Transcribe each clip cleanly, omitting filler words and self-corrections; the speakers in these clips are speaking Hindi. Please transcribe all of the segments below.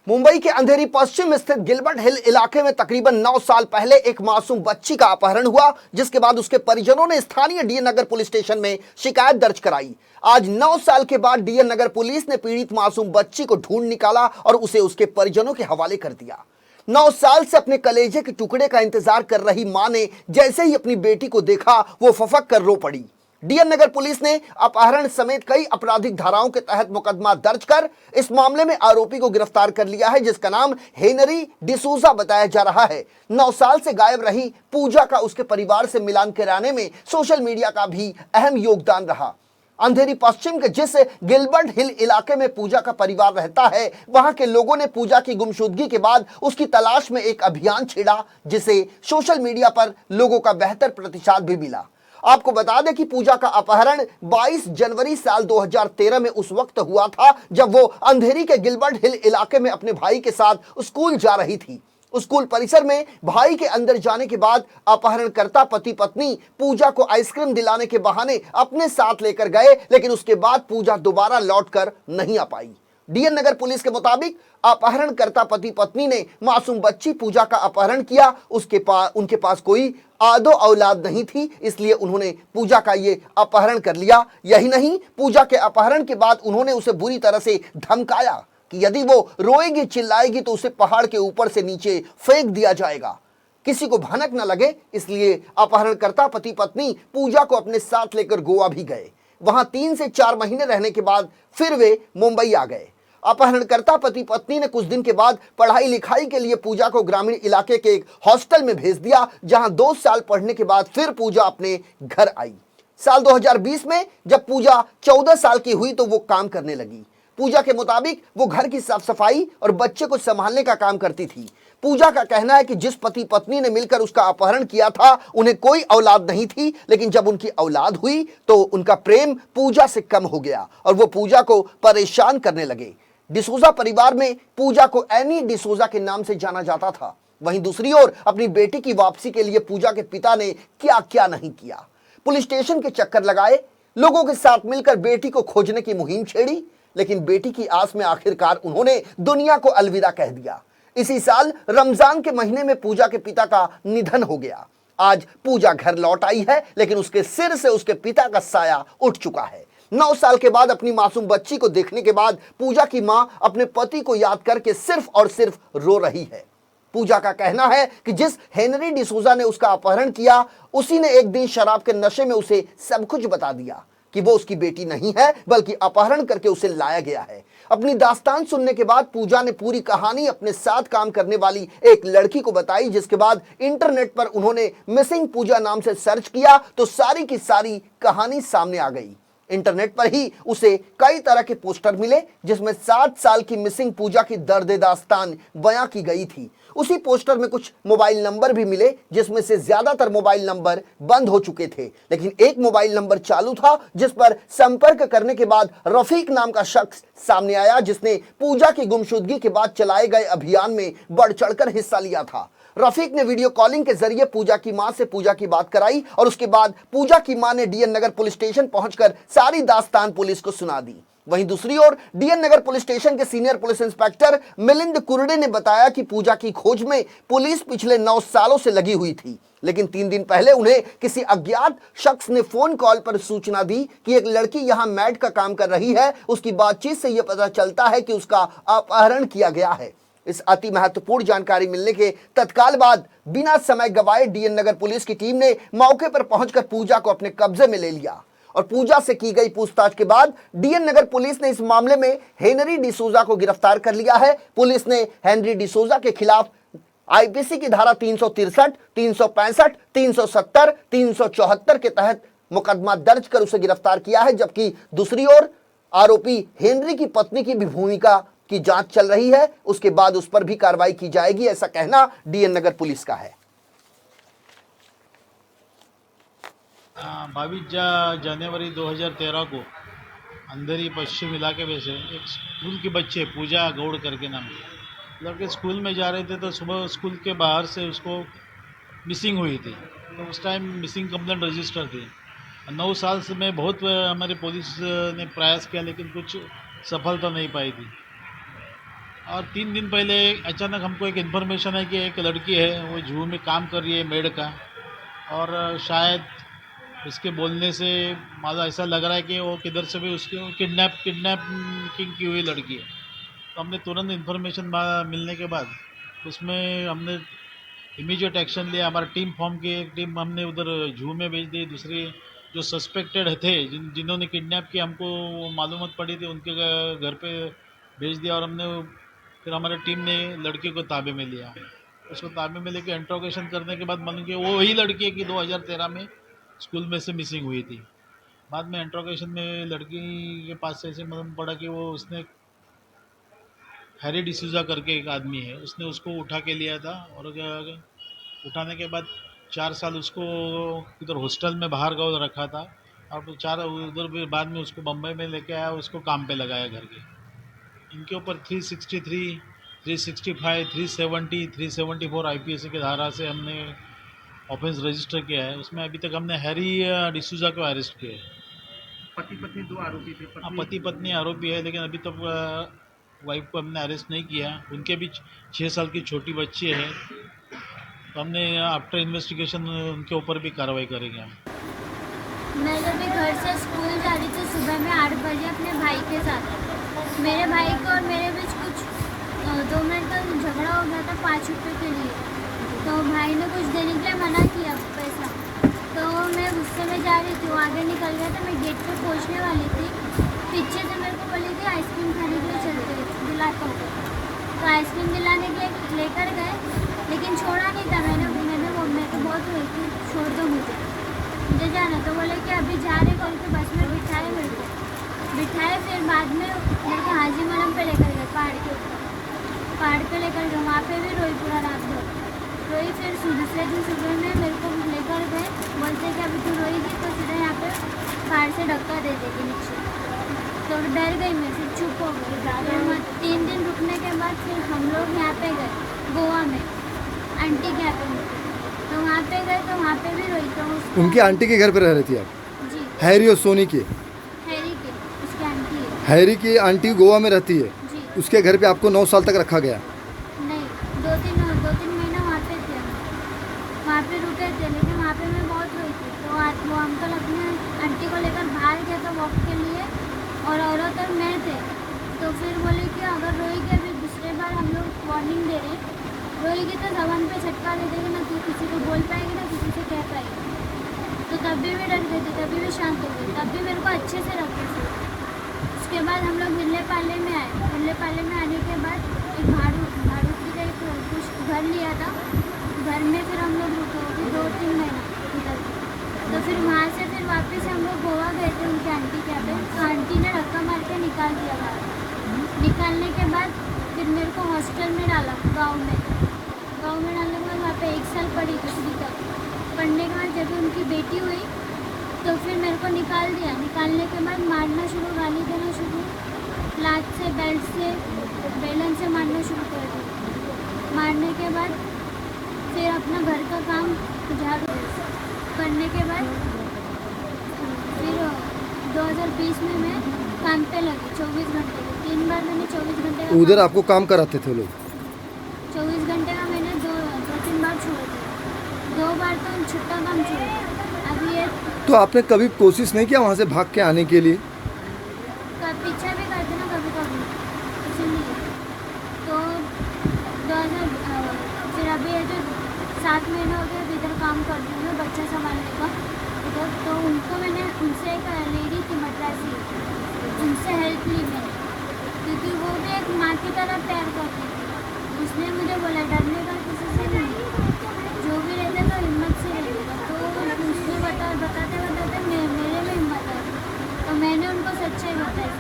मुंबई के अंधेरी पश्चिम स्थित गिलबर्ट हिल इलाके में तकरीबन 9 साल पहले एक मासूम बच्ची का अपहरण हुआ, जिसके बाद उसके परिजनों ने स्थानीय डीएन नगर पुलिस स्टेशन में शिकायत दर्ज कराई। आज 9 साल के बाद डीएन नगर पुलिस ने पीड़ित मासूम बच्ची को ढूंढ निकाला और उसे उसके परिजनों के हवाले कर दिया। 9 साल से अपने कलेजे के टुकड़े का इंतजार कर रही मां ने जैसे ही अपनी बेटी को देखा, वो फफक कर रो पड़ी। डीएन नगर पुलिस ने अपहरण समेत कई आपराधिक धाराओं के तहत मुकदमा दर्ज कर इस मामले में आरोपी को गिरफ्तार कर लिया है, जिसका नाम हेनरी डिसूजा बताया जा रहा है। 9 साल से गायब रही पूजा का उसके परिवार से मिलान कराने में सोशल मीडिया का भी अहम योगदान रहा। अंधेरी पश्चिम के जिस गिलबर्ट हिल इलाके में पूजा का परिवार रहता है, वहां के लोगों ने पूजा की गुमशुदगी के बाद उसकी तलाश में एक अभियान छेड़ा, जिसे सोशल मीडिया पर लोगों का बेहतर प्रतिसाद भी मिला। आपको बता दें कि पूजा का अपहरण 22 जनवरी साल 2013 में उस वक्त हुआ था जब वो अंधेरी के गिलबर्ट हिल इलाके में अपने भाई के साथ स्कूल जा रही थी। स्कूल परिसर में भाई के अंदर जाने के बाद अपहरणकर्ता पति पत्नी पूजा को आइसक्रीम दिलाने के बहाने अपने साथ लेकर गए, लेकिन उसके बाद पूजा दोबारा लौटकर नहीं आ पाई। डीएन नगर पुलिस के मुताबिक अपहरणकर्ता पति पत्नी ने मासूम बच्ची पूजा का अपहरण किया। उनके पास कोई आदो औलाद नहीं थी, इसलिए उन्होंने पूजा का ये अपहरण कर लिया। यही नहीं, पूजा के अपहरण के बाद उन्होंने उसे बुरी तरह से धमकाया कि यदि वो रोएगी चिल्लाएगी तो उसे पहाड़ के ऊपर से नीचे फेंक दिया जाएगा। किसी को भनक न लगे, इसलिए अपहरणकर्ता पति पत्नी पूजा को अपने साथ लेकर गोवा भी गए। वहां 3 से 4 महीने रहने के बाद फिर वे मुंबई आ गए। अपहरणकर्ता पति पत्नी ने कुछ दिन के बाद पढ़ाई लिखाई के लिए पूजा को ग्रामीण इलाके के एक हॉस्टल में भेज दिया, जहां 2 साल पढ़ने के बाद फिर पूजा अपने घर आई। साल 2020 में जब पूजा 14 साल की हुई तो वो काम करने लगी। पूजा के मुताबिक वो घर की साफ सफाई और बच्चे को संभालने का काम करती थी। पूजा का कहना है कि जिस पति पत्नी ने मिलकर उसका अपहरण किया था, उन्हें कोई औलाद नहीं थी, लेकिन जब उनकी औलाद हुई तो उनका प्रेम पूजा से कम हो गया और वो पूजा को परेशान करने लगे। डिसूजा परिवार में पूजा को एनी डिसूजा के नाम से जाना जाता था। वहीं दूसरी ओर अपनी बेटी की वापसी के लिए पूजा के पिता ने क्या क्या नहीं किया। पुलिस स्टेशन के चक्कर लगाए, लोगों के साथ मिलकर बेटी को खोजने की मुहिम छेड़ी, लेकिन बेटी की आस में आखिरकार उन्होंने दुनिया को अलविदा कह दिया। इसी साल रमजान के महीने में पूजा के पिता का निधन हो गया। आज पूजा घर लौट आई है, लेकिन उसके सिर से उसके पिता का साया उठ चुका है। 9 साल के बाद अपनी मासूम बच्ची को देखने के बाद पूजा की मां अपने पति को याद करके सिर्फ और सिर्फ रो रही है। पूजा का कहना है कि जिस हेनरी डिसूजा ने उसका अपहरण किया, उसी ने एक दिन शराब के नशे में उसे सब कुछ बता दिया कि वो उसकी बेटी नहीं है, बल्कि अपहरण करके उसे लाया गया है। अपनी दास्तान सुनने के बाद पूजा ने पूरी कहानी अपने साथ काम करने वाली एक लड़की को बताई, जिसके बाद इंटरनेट पर उन्होंने मिसिंग पूजा नाम से सर्च किया तो सारी की सारी कहानी सामने आ गई। इंटरनेट पर ही उसे कई तरह के पोस्टर मिले, जिसमें 7 साल की मिसिंग पूजा की दर्द दास्तान बयां की गई थी। उसी पोस्टर में कुछ मोबाइल नंबर भी मिले, जिसमें से ज्यादातर मोबाइल नंबर बंद हो चुके थे, लेकिन एक मोबाइल नंबर चालू था, जिस पर संपर्क करने के बाद रफीक नाम का शख्स सामने आया, जिसने पूजा की गुमशुदगी के बाद चलाए गए अभियान में बढ़ चढ़कर हिस्सा लिया था। रफीक ने वीडियो कॉलिंग के जरिए पूजा की मां से पूजा की बात कराई और उसके बाद पूजा की मां ने डीएन नगर पुलिस स्टेशन पहुंचकर सारी दास्तान पुलिस को सुना दी। वहीं दूसरी ओर डीएन नगर पुलिस स्टेशन के senior police inspector Milind Kurde ने बताया कि पूजा की खोज में पुलिस पिछले 9 सालों से लगी हुई थी, लेकिन 3 दिन पहले उन्हें किसी अज्ञात शख्स ने फोन कॉल पर सूचना दी कि एक लड़की यहां मैड का काम कर रही है। उसकी बातचीत से यह पता चलता है कि उसका अपहरण किया गया है। इस अति महत्वपूर्ण जानकारी मिलने के तत्काल बाद बिना समय गवाए डीएन नगर पुलिस की टीम ने मौके पर पहुंचकर पूजा को अपने कब्जे में ले लिया और पूजा से की गई पूछताछ के बाद डीएन नगर पुलिस ने इस मामले में हेनरी डिसूजा को गिरफ्तार कर लिया है। पुलिस ने हेनरी डिसूजा के खिलाफ आईपीसी की धारा 363, 365, 370, 374 के तहत मुकदमा दर्ज कर उसे गिरफ्तार किया है, जबकि दूसरी ओर आरोपी हेनरी की पत्नी की भी भूमिका की जांच चल रही है। उसके बाद उस पर भी कार्रवाई की जाएगी, ऐसा कहना डीएन नगर पुलिस का है। 22 जनवरी 2013 को अंधेरी पश्चिम इलाके में से एक स्कूल के बच्चे पूजा गौड़ करके नाम के लड़के स्कूल में जा रहे थे, तो सुबह स्कूल के बाहर से उसको मिसिंग हुई थी। तो उस टाइम मिसिंग कंप्लेंट रजिस्टर थी। 9 साल से मैं बहुत हमारी पुलिस ने प्रयास किया, लेकिन कुछ सफलता नहीं पाई थी। और 3 दिन पहले अचानक हमको एक इन्फॉर्मेशन है कि एक लड़की है वो जू में काम कर रही है मेड का, और शायद उसके बोलने से मानो ऐसा लग रहा है कि वो किधर से भी उसको किडनैपिंग की हुई लड़की है। तो हमने तुरंत इन्फॉर्मेशन मिलने के बाद उसमें हमने इमीडिएट एक्शन लिया। हमारा टीम फॉर्म की, एक टीम हमने उधर जू में भेज दी, दूसरी जो सस्पेक्टेड थे जिन्होंने किडनैप किया हमको मालूमात पड़ी थी उनके घर पे भेज दिया। और हमने फिर हमारी टीम ने लड़की को ताबे में लिया। उसको ताबे में लेके इंट्रोगेशन करने के बाद मालूम कि वो वही लड़की है कि 2013 में स्कूल में से मिसिंग हुई थी। बाद में इंट्रोगेशन में लड़की के पास से ऐसे मालूम पड़ा कि वो उसने हैरी डिसूजा करके एक आदमी है, उसने उसको उठा के लिया था। और उठाने के बाद 4 साल उसको इधर हॉस्टल में बाहर गाँव रखा था। और फिर उधर भी बाद में उसको बम्बई में लेके आया, उसको काम पे लगाया घर के। इनके ऊपर 363, 365, 370, 374 IPC की धारा से हमने ऑफेंस रजिस्टर किया है। उसमें अभी तक हमने हैरी डिसूजा को अरेस्ट किया है। पति पत्नी 2 आरोपी थे। हाँ, पति पत्नी आरोपी है, लेकिन अभी तक वाइफ को हमने अरेस्ट नहीं किया। उनके भी 6 साल की छोटी बच्ची है, तो हमने आफ्टर इन्वेस्टिगेशन उनके ऊपर भी कार्रवाई करेंगे हम। मैं जब भी घर से स्कूल जा रही थी सुबह में 8 बजे अपने भाई के साथ, मेरे भाई को और मेरे बीच कुछ 2 मिनट का झगड़ा हो गया था 5 रुपये के लिए। तो भाई ने कुछ देने के लिए मना किया पैसा, तो मैं गुस्से में जा रही थी, वो आगे निकल गया था। मैं गेट पे पहुंचने वाली थी, पीछे से मेरे को बोली कि आइसक्रीम खाने के लिए चलते दिलाता हूँ। तो आइसक्रीम दिलाने के लिए लेकर गए, लेकिन छोड़ा नहीं था। मैं तो बहुत हुई थी, छोड़ दो मुझे जाना। तो बोले कि अभी जा रहे कॉल के बस में बिठाए, मेरे को बिठाए। फिर बाद में मेरे को हाजी मलम पे लेकर गए, पहाड़ पे लेकर गए। वहाँ पे भी रोई पूरा रात भर रोई। फिर दूसरे दिन सुबह में मेरे को लेकर गए, बोलते कि अभी तू रोएगी तो सीधा यहाँ पे पहाड़ से धक्का दे देगी नीचे। तो डर गई मैं, फिर चुप हो गई। 3 दिन रुकने के बाद फिर हम लोग यहाँ पे गए गोवा में, आंटी के यहाँ पे। तो वहाँ पे गए तो वहाँ पे भी रोई। तो उनकी आंटी के घर पे रह रही थी आप? जी, हैरी और सोनी की? हैरी के, उसकी आंटी है। हैरी की आंटी गोवा में रहती है, जी, उसके घर पे आपको 9 साल तक रखा गया? नहीं, 2-3 महीना वहाँ पे थे हम, वहाँ पे रुके थे। लेकिन वहाँ पे मैं बहुत रोई थी। तो वो अंकल अपने आंटी को लेकर बाहर गया था वॉक के लिए, और औरत और मैं थे। तो फिर बोले कि अगर रोएगी, अभी दूसरे बार हम लोग वार्निंग दे रहे, रोएगी तो जबान पे झटका दे देगी, ना तू किसी को बोल पाएगी ना किसी से कह पाएगी। तो तभी भी डर गई थी, तभी भी शांत हो गई, तब भी मेरे को अच्छे से रखे थे। उसके बाद हम लोग विल्ले पाले में आए। विल्ले पाले में आने के बाद एक भाड़ू की कुछ घर लिया था, घर में फिर हम लोग रुके होगी 2-3 महीना इधर। तो फिर वहाँ से फिर वापस हम लोग गोवा गए थे उनकी आंटी के यहाँ पे। तो आंटी ने धक्का मार के निकाल दिया बाहर। निकालने के बाद फिर मेरे को हॉस्टल में डाला गाँव में डालने के बाद वहाँ पे 1 साल पढ़ी 10वीं तक। पढ़ने के बाद जब उनकी बेटी हुई तो फिर मेरे को निकाल दिया। निकालने के बाद मारना शुरू, गाली देना शुरू, लात से, बेल्ट से, बेलन से मारना शुरू कर दिया। मारने के बाद फिर अपना घर का काम झाड़ू करने के बाद फिर 2020 में मैं काम पे लगी 24 घंटे के। 3 बार मैंने 24 घंटे का उधर आपको काम कराते थे लोग? 24 घंटे का मैंने 2-3 बार छोड़ दिया। 2 बार तो छुट्टा काम छोड़ दिया। अभी ये तो आपने कभी कोशिश नहीं किया वहाँ से भाग के आने के लिए? पीछा भी करते ना कभी कभी, इसीलिए। तो 2000 फिर अभी ये जो 7 महीने हो गए अभी इधर काम करती हूँ बच्चा संभालने का इधर। तो उनसे एक लेडी थी मद्रासी, उनसे हेल्प ली मैंने, क्योंकि वो भी एक माँ की तरह प्यार करती थी। उसने मुझे बोला डरने का किसी से नहीं, जो भी रहता तो हिम्मत से रहेगा। तो उसने बताते मेरे में हिम्मत आई, तो मैंने उनको सच्चाई बताई।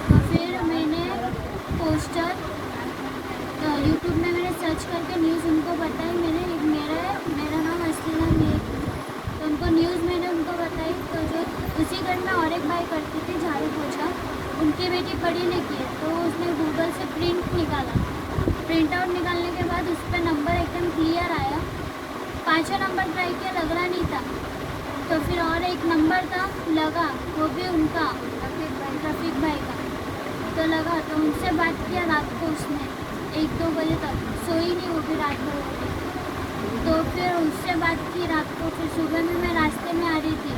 तो फिर मैंने पोस्टर यूट्यूब में मैंने सर्च करके न्यूज़ उनको बताई। मेरा नाम असलीना है, तो उनको न्यूज़ मैंने उनको बताई। तो जो उसी घर में और एक भाई करती थी झाड़ू पोछा, उनकी बेटी पढ़ी लिखी है। तो उसने गूगल से प्रिंट निकाला, प्रिंट आउट निकालने के बाद उस पर नंबर एकदम क्लियर आया। 5वां नंबर ट्राई किया, लग रहा नहीं था। तो फिर और एक नंबर था, लगा, वो भी उनका रफीक भाई का। तो लगा तो उनसे बात किया रात को उसने 1-2 बजे तक, सोई नहीं वो भी रात भर। तो फिर उससे बात की रात को। फिर सुबह में मैं रास्ते में आ रही थी,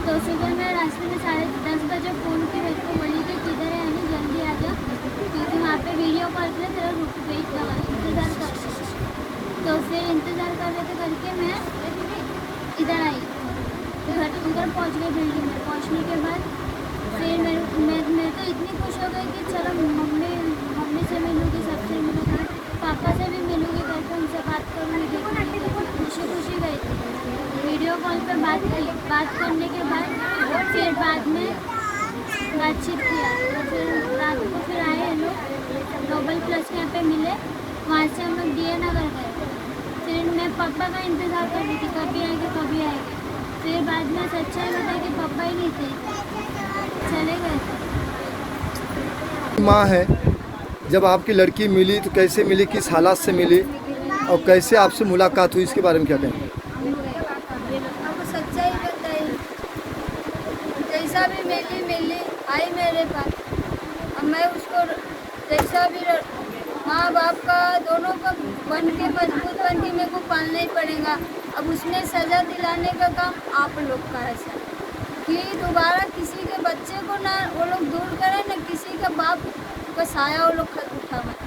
तो सुबह में रास्ते में 10:30 बजे फ़ोन की मेरे को बोली कि किधर है यानी जल्दी आ जा, क्योंकि वहाँ पे वीडियो कॉल पे तेरा वेट लगा इंतज़ार कर रहे। तो फिर इंतज़ार कर रहे थे करके मैं इधर आई, घर उधर पहुँच गई बिल्डिंग में। पहुँचने के बाद फिर मैं तो इतनी खुश हो गई कि चलो मम्मी से मिलूँगी, सबसे मिलूँगी, पापा से भी मिलूँगी करके उनसे बात करूँगी, खुशी गई थी। वीडियो कॉल पे बात की, बात करने के बाद फिर बाद में बातचीत किया। तो फिर रात को फिर आए हम लोग ग्लोबल प्लस के यहाँ पे मिले, वहाँ से हम लोग DA नगर गए। फिर मैं पापा का इंतज़ार कर रही थी कभी आएंगे। फिर बाद में सच्चाई बताई कि पापा ही नहीं थे, चले गए थे। माँ है, जब आपकी लड़की मिली तो कैसे मिली, किस हालात से मिली और कैसे आपसे मुलाकात हुई, इसके बारे में क्या कहेंगे? आपको सच्चाई बताई, जैसा भी मिली आई मेरे पास। अब मैं उसको जैसा भी माँ बाप का दोनों का मजबूत बन के मेरे को पालना ही पड़ेगा। अब उसने सज़ा दिलाने का काम आप लोग का है सर, कि दोबारा किसी के बच्चे को ना वो लोग दूर करें, ना किसी का बाप का साया वो लोग उठावें।